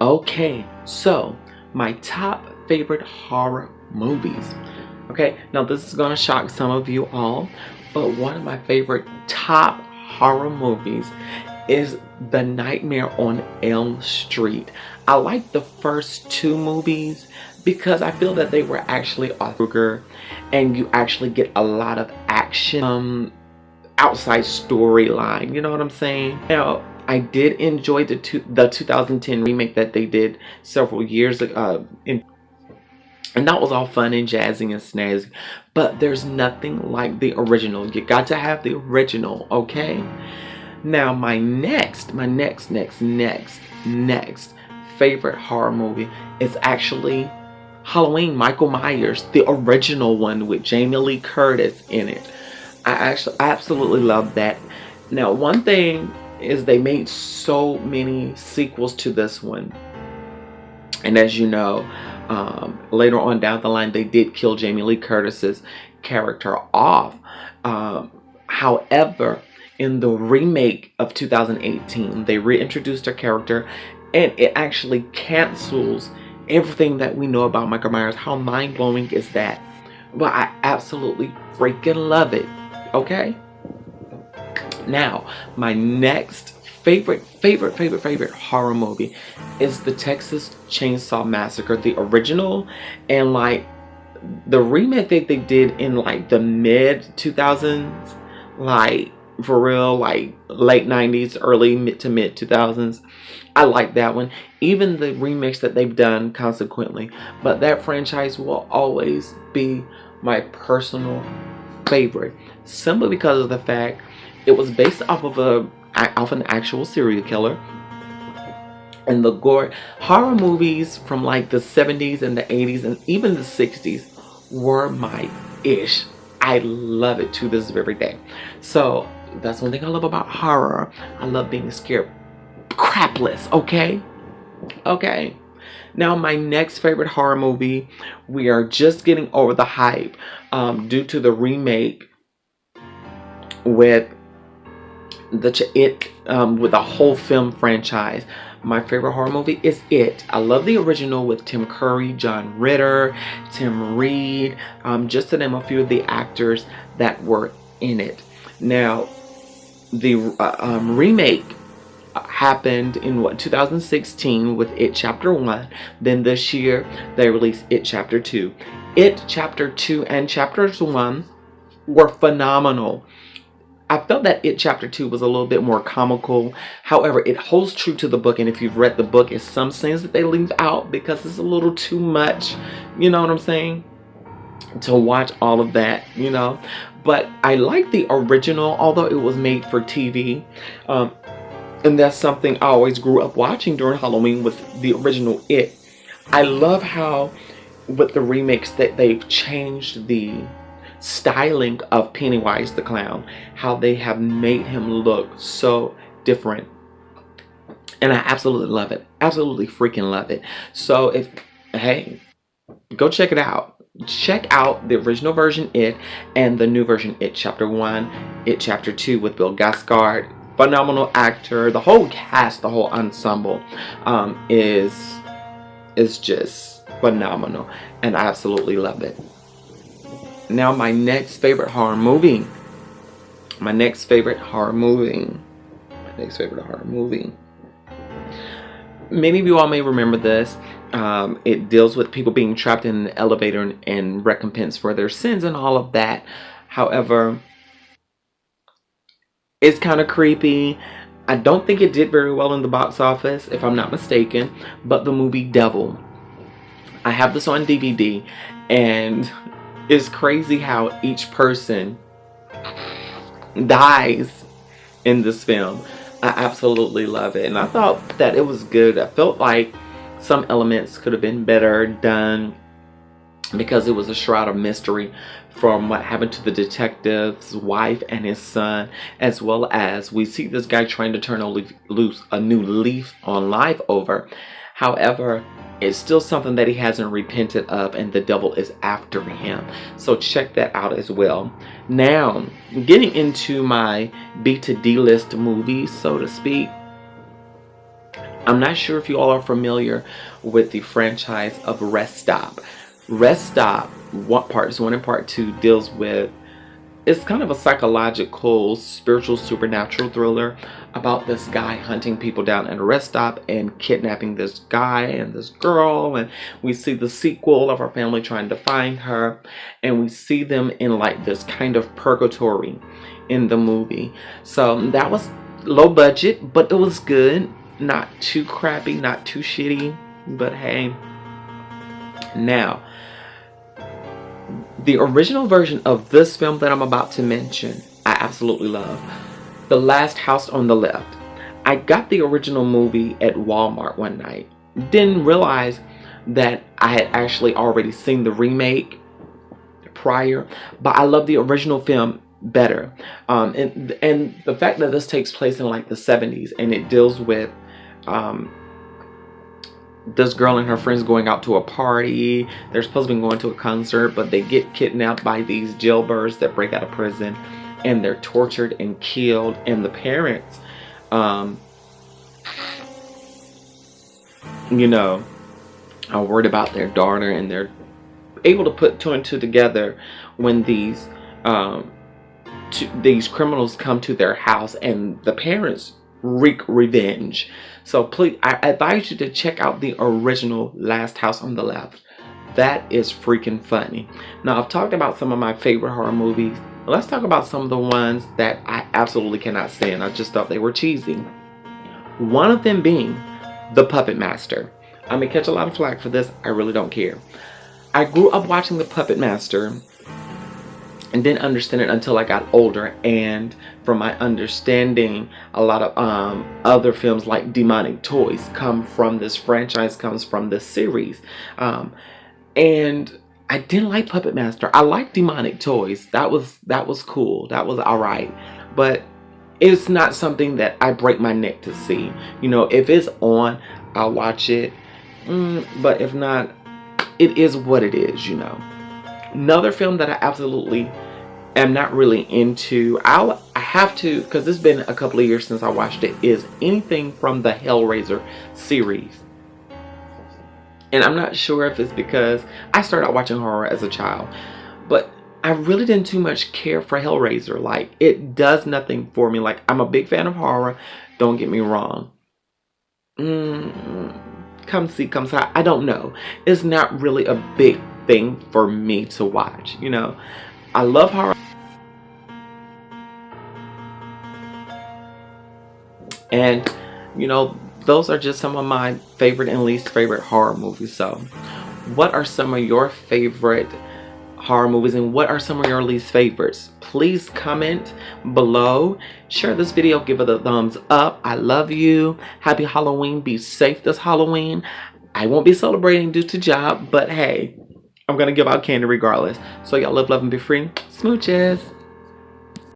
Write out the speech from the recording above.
Okay, so my top favorite horror movies. Okay, now this is gonna shock some of you all, but one of my favorite top horror movies is The Nightmare on Elm Street. I like the first two movies because I feel that they were actually authentic and you actually get a lot of action. Outside storyline. You know what I'm saying? Now, I did enjoy the 2010 remake that they did several years ago, and that was all fun and jazzy and snazzy. But there's nothing like the original. You got to have the original, okay? Now, my next favorite horror movie is actually Halloween, Michael Myers, the original one with Jamie Lee Curtis in it. I actually absolutely love that. Now, one thing is they made so many sequels to this one, and as you know, later on down the line, they did kill Jamie Lee Curtis's character off. However, in the remake of 2018, they reintroduced her character, and it actually cancels everything that we know about Michael Myers. How mind-blowing is that? But I absolutely freaking love it. Okay? Now, my next favorite horror movie is the Texas Chainsaw Massacre, the original, and like the remake that they did in like the mid 2000s, like for real, like late 90s, early mid to mid 2000s. I like that one. Even the remakes that they've done consequently, but that franchise will always be my personal favorite, simply because of the fact it was based off of an actual serial killer, and the gore. Horror movies from like the 70s and the 80s and even the 60s were my ish. I love it to this very day. So that's one thing I love about horror. I love being scared crapless. Okay. Now, my next favorite horror movie, we are just getting over the hype due to the remake with with the whole film franchise. My favorite horror movie is It. I love the original with Tim Curry, John Ritter, Tim Reed, just to name a few of the actors that were in it. Now, the remake happened in 2016 with It Chapter 1. Then this year they released It Chapter 2. It Chapter 2 and Chapters 1 were phenomenal. I felt that It Chapter 2 was a little bit more comical. However, it holds true to the book, and if you've read the book, it's some scenes that they leave out because it's a little too much, you know what I'm saying, to watch all of that, you know. But I like the original, although it was made for TV. And that's something I always grew up watching during Halloween with the original It. I love how with the remakes that they've changed the styling of Pennywise the Clown, how they have made him look so different. And I absolutely love it. Absolutely freaking love it. So hey, go check it out. Check out the original version It and the new version It Chapter 1, It Chapter 2 with Bill Skarsgård. Phenomenal actor. The whole cast, the whole ensemble is just phenomenal, and I absolutely love it. Now, my next favorite horror movie. Many of you all may remember this. It deals with people being trapped in an elevator and recompense for their sins and all of that. However, it's kind of creepy. I don't think it did very well in the box office, if I'm not mistaken. But the movie Devil, I have this on DVD, and it's crazy how each person dies in this film. I absolutely love it, and I thought that it was good. I felt like some elements could have been better done because it was a shroud of mystery from what happened to the detective's wife and his son, as well as we see this guy trying to turn a new leaf on life over. However, it's still something that he hasn't repented of, and the devil is after him. So check that out as well. Now, getting into my B to D list movies, so to speak. I'm not sure if you all are familiar with the franchise of Rest Stop. Rest Stop, what parts 1 and part 2 deals with, it's kind of a psychological, spiritual, supernatural thriller about this guy hunting people down at a rest stop and kidnapping this guy and this girl. And we see the sequel of our family trying to find her, and we see them in like this kind of purgatory in the movie. So that was low budget, but it was good. Not too crappy, not too shitty, but hey. Now, the original version of this film that I'm about to mention, I absolutely love. The Last House on the Left. I got the original movie at Walmart one night. Didn't realize that I had actually already seen the remake prior, but I love the original film better. And the fact that this takes place in like the 70s and it deals with this girl and her friends going out to a party. They're supposed to be going to a concert, but they get kidnapped by these jailbirds that break out of prison, and they're tortured and killed. And the parents, you know, are worried about their daughter, and they're able to put 2 and 2 together when these criminals come to their house, and the parents wreak revenge. So please, I advise you to check out the original Last House on the Left. That is freaking funny. Now, I've talked about some of my favorite horror movies. Let's talk about some of the ones that I absolutely cannot stand. I just thought they were cheesy. One of them being The Puppet Master. I may catch a lot of flack for this. I really don't care. I grew up watching The Puppet Master and didn't understand it until I got older, and from my understanding, a lot of other films like Demonic Toys come from this franchise, comes from this series, and I didn't like Puppet Master. I liked Demonic Toys. That was cool. That was alright, but it's not something that I break my neck to see. You know, if it's on, I'll watch it, but if not, it is what it is, you know. Another film that I absolutely am not really into, I have to, because it's been a couple of years since I watched it, is anything from the Hellraiser series. And I'm not sure if it's because I started out watching horror as a child, but I really didn't too much care for Hellraiser. Like, it does nothing for me. Like, I'm a big fan of horror, don't get me wrong. Come see, come see. I don't know. It's not really a big thing for me to watch, you know. I love horror, and you know, those are just some of my favorite and least favorite horror movies. So what are some of your favorite horror movies, and what are some of your least favorites? Please comment below, share this video, give it a thumbs up. I love you. Happy Halloween. Be safe this Halloween. I won't be celebrating due to job, but hey, I'm gonna give out candy regardless. So y'all live, love, and be free. Smooches.